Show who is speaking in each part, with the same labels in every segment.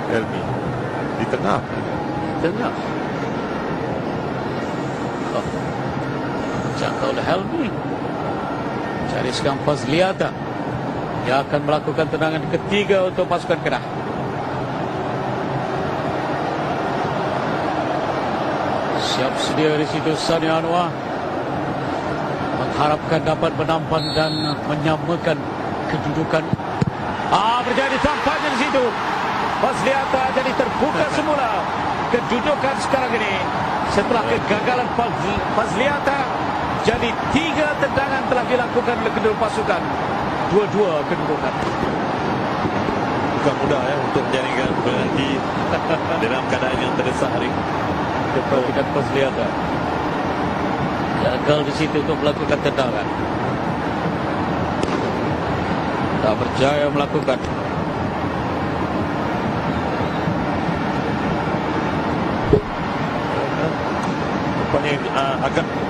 Speaker 1: Helmi di tengah.
Speaker 2: Tengah. Jangkau oleh Helmi. Cari sekarang Fazliata. Dia akan melakukan tendangan ketiga untuk pasukan Kedah. Siap sedia di situ Sani Anwar. Mengharapkan dapat menampan dan menyamakan kedudukan. Berjadi tampaknya di situ. Fazliata jadi terbuka semula kedudukan sekarang ini. Setelah kegagalan Fazliata, jadi 3 tendangan telah dilakukan oleh kedua pasukan. 2-2 kedudukan.
Speaker 1: Bukan mudah ya untuk menjaringkan penalti dalam keadaan yang terdesak hari.
Speaker 2: Perhatikan Fazliata. Gagal di situ untuk melakukan tendangan. Tak berjaya melakukan.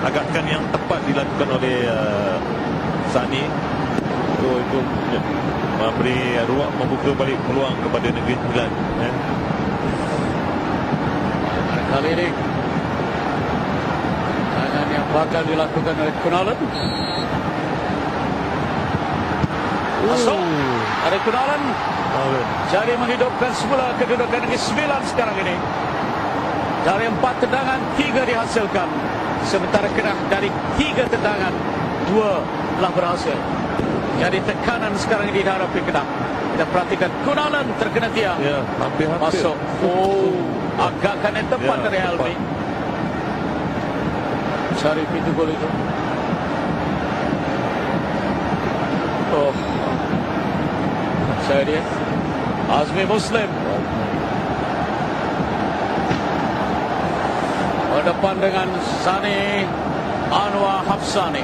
Speaker 1: Agakkan yang tepat dilakukan oleh Sani itu memberi ruang, membuka balik peluang kepada Negeri Sembilan.
Speaker 2: Kali ini tangan yang bakal dilakukan oleh Kunalan. Masuk ada Kunalan. Jadi menghidupkan semula kedudukan Negeri Sembilan sekarang ini. Dari 4 tendangan 3 dihasilkan. Sementara Kedah dari 3 tendangan 2 telah berhasil. Jadi tekanan sekarang ini dihadapi Kedah. Kita perhatikan Kunalan terkena tiang.
Speaker 1: Ya, hampir-hampir.
Speaker 2: Masuk. Agakkan yang tepat dari Helmi. Cari pintu gol itu. Saya dia Azmi Muslim. Berdepan dengan Sani Anwar Hafsani.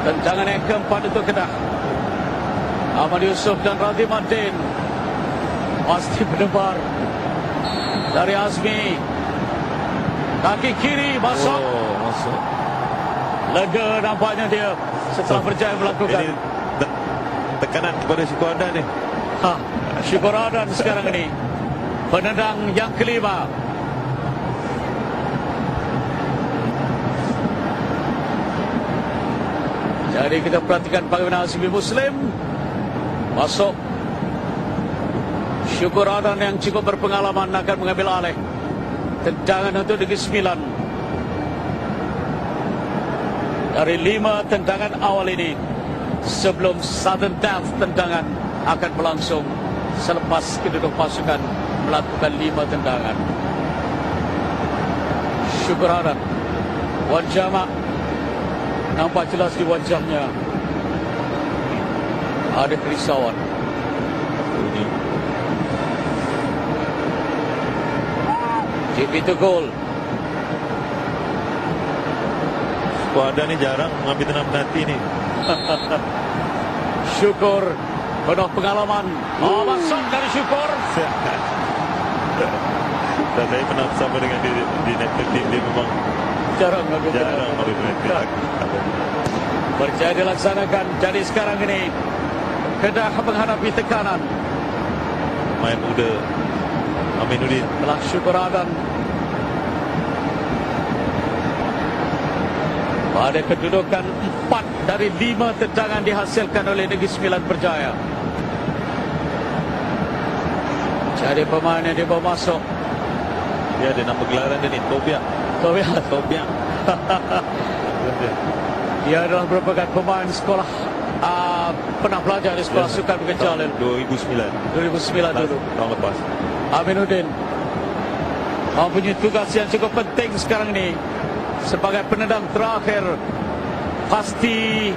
Speaker 2: Tendangan yang keempat untuk Kedah. Ahmad Yusuf dan Radhi Madin. Pasti berdebar dari Azmi. Kaki kiri masuk.
Speaker 1: Masuk.
Speaker 2: Lega nampaknya dia setelah berjaya melakukan.
Speaker 1: Ini tekanan kepada Syukur Adan ni.
Speaker 2: Syukur Adan sekarang ini penendang yang kelima. Jadi kita perhatikan bagaimana Azmi Muslim masuk. Syukur Adan yang cukup berpengalaman akan mengambil alih tendangan untuk Negeri Sembilan. Dari 5 tendangan awal ini, sebelum sudden death tendangan akan berlangsung selepas kedua pasukan melakukan 5 tendangan. Syukur Adan, Wan Jamak, nampak jelas di wajahnya ada kerisauan. JP itu gol.
Speaker 1: Syukur Adan ni jarang mengambil tendangan penalti ni.
Speaker 2: Syukur penuh pengalaman. Masuk dari Syukur.
Speaker 1: Dan saya pernah bersama dengan dia di national team. Dia memang jarang ambil penalti.
Speaker 2: Berjaya dilaksanakan. Jadi sekarang ini Kedah menghadapi tekanan.
Speaker 1: Pemain muda Aminuddin.
Speaker 2: Telah Syukur Adan pada kedudukan 4 dari 5 tendangan dihasilkan oleh Negeri Sembilan berjaya. Jadi pemain yang dibawa masuk.
Speaker 1: Dia ada nama gelaran dia ni, Tobiak.
Speaker 2: Dia adalah merupakan pemain sekolah pernah belajar di sekolah sukan Bukit Jalil 2009 dulu.
Speaker 1: Tahun lepas.
Speaker 2: Aminuddin mempunyai tugas yang cukup penting sekarang ini sebagai penendang terakhir. Pasti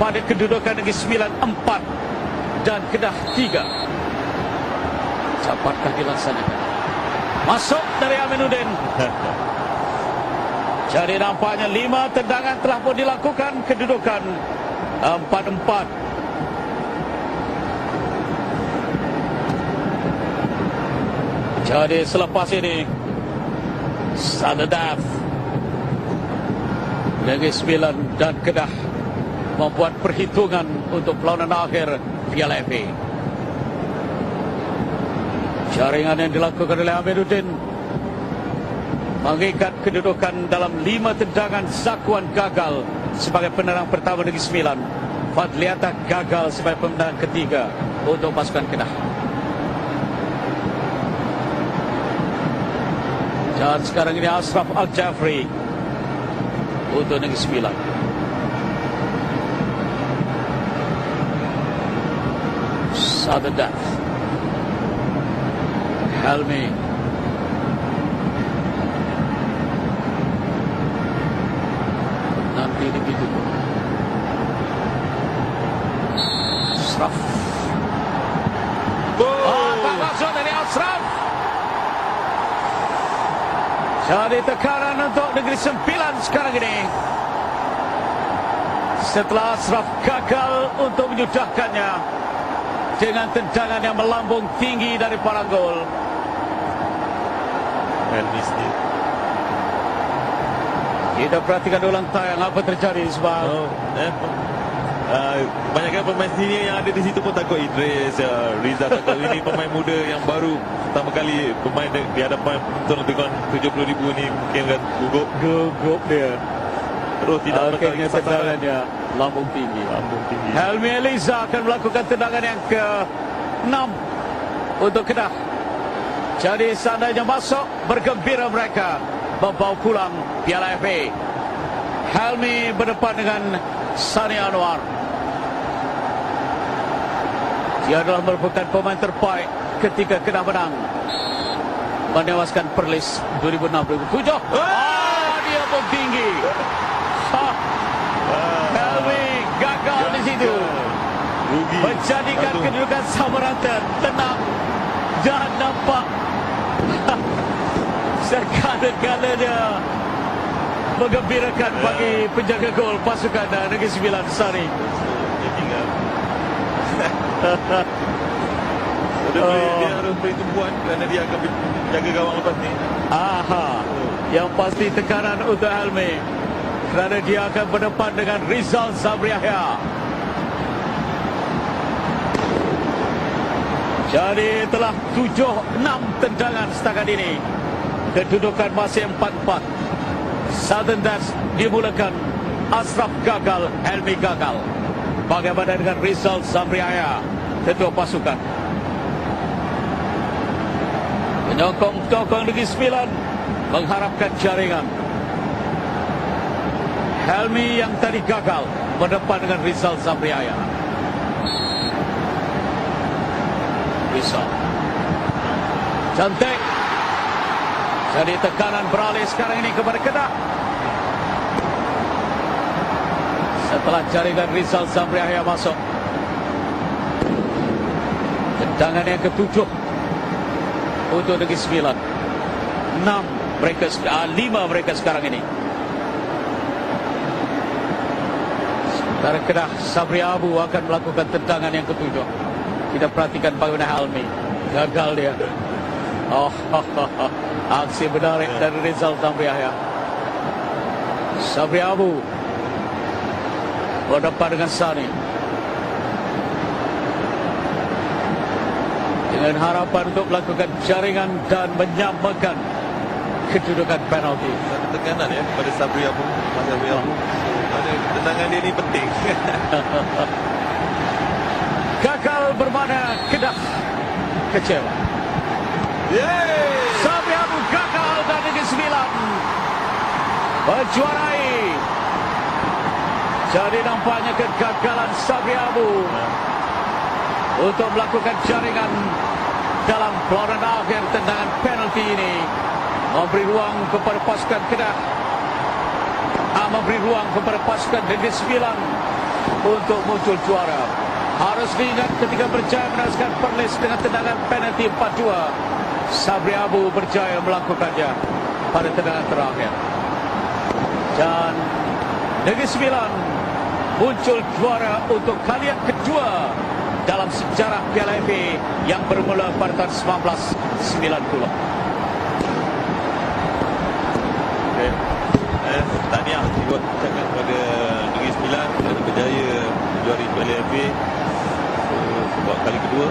Speaker 2: pada kedudukan Negeri Sembilan 4 dan Kedah 3. Capatkah dilaksanakan? Masuk dari Aminuddin. Jadi nampaknya 5 tendangan telah pun dilakukan. Kedudukan 4-4. Jadi selepas ini Sadadaf, Negeri Sembilan dan Kedah membuat perhitungan untuk perlawanan akhir Piala FA. Jaringan yang dilakukan oleh Amiruddin mengikat kedudukan dalam 5 tendangan. Zakwan gagal sebagai penerang pertama Negeri Sembilan. Fadliata gagal sebagai pemenang ketiga untuk pasukan Kedah. Dan sekarang ini Ashraf Al-Jafri untuk Negeri Sembilan. Sudden Death. Helmi. Nanti begitu. Ashraf. Masuk dari Ashraf. Jadi tekanan untuk Negeri Sembilan sekarang ini. Setelah Ashraf gagal untuk menyudahkannya dengan tendangan yang melambung tinggi dari palang gol. Kita perhatikan ulang tayang apa terjadi sebab
Speaker 1: Kebanyakan pemain senior yang ada di situ pun takut Idris, Riza takut. Ini pemain muda yang baru pertama kali bermain di hadapan penonton 70,000 ni, mungkin kan gugup
Speaker 2: dia.
Speaker 1: Terus tidak
Speaker 2: akhirnya tendangannya lambung tinggi. Helmi Eliza akan melakukan tendangan yang ke-6 untuk Kedah. Jadi seandainya masuk, bergembira mereka membawa pulang Piala FA. Helmi berdepan dengan Sani Anwar. Dia adalah merupakan pemain terbaik ketika Kedah menang menewaskan Perlis 2006-2007. Dia pun tinggi. Helmi gagal di situ, menjadikan kedudukan sama rata, tenang dan nampak segala-galanya menggembirakan bagi penjaga gol pasukan Negeri Sembilan Sari.
Speaker 1: Dia harus beri tumpuan kerana dia akan jaga gawang lepas ni.
Speaker 2: Yang pasti tekanan untuk Helmi kerana dia akan berdepan dengan Rizal Sabri Yahya. Jadi telah 7-6 tendangan setakat ini. Kedudukan masih 4-4. Sudden Death dimulakan. Ashraf gagal, Helmi gagal. Bagaimana dengan Rizal Sabri Yahya, ketua pasukan? Penyokong-tokong Negeri Sembilan mengharapkan jaringan. Helmi yang tadi gagal berdepan dengan Rizal Sabri Yahya. Rizal cantik. Jadi tekanan beralih sekarang ini kepada Kedah. Setelah jaringan Rizal Sabri Yahya masuk, tendangan yang ke-7 untuk Negeri Sembilan. 5 mereka sekarang ini. Sementara Kedah, Sabri Abu akan melakukan tendangan yang ke-7. Kita perhatikan bagaimana Helmi. Gagal dia. Aksi menarik dari Rizal Sabri Yahya. Sabri Abu berdepan dengan Sani, dengan harapan untuk melakukan jaringan dan menyamakan kedudukan penalti.
Speaker 1: Ada tekanan ya kepada Sabri Abu. Tendangan dia ni penting.
Speaker 2: Gagal bermana Kedah kecewa. Sabri Abu gagal dan Negeri Sembilan menjuarai. Jadi nampaknya kegagalan Sabri Abu untuk melakukan jaringan dalam pelawanan akhir tendangan penalti ini memberi ruang kepada pasukan Kedah, memberi ruang kepada pasukan Negeri Sembilan untuk muncul juara. Harus diingat ketika berjaya menewaskan Perlis dengan tendangan penalti 4-2, Sabri Abu berjaya melakukannya pada tendangan terakhir. Dan Negeri Sembilan muncul juara untuk kali yang kedua dalam sejarah Piala FA yang bermula pada tahun 1990.
Speaker 1: Tahniah juga ucapkan kepada Negeri Sembilan kerana berjaya menjuari Piala FA buat kali kedua.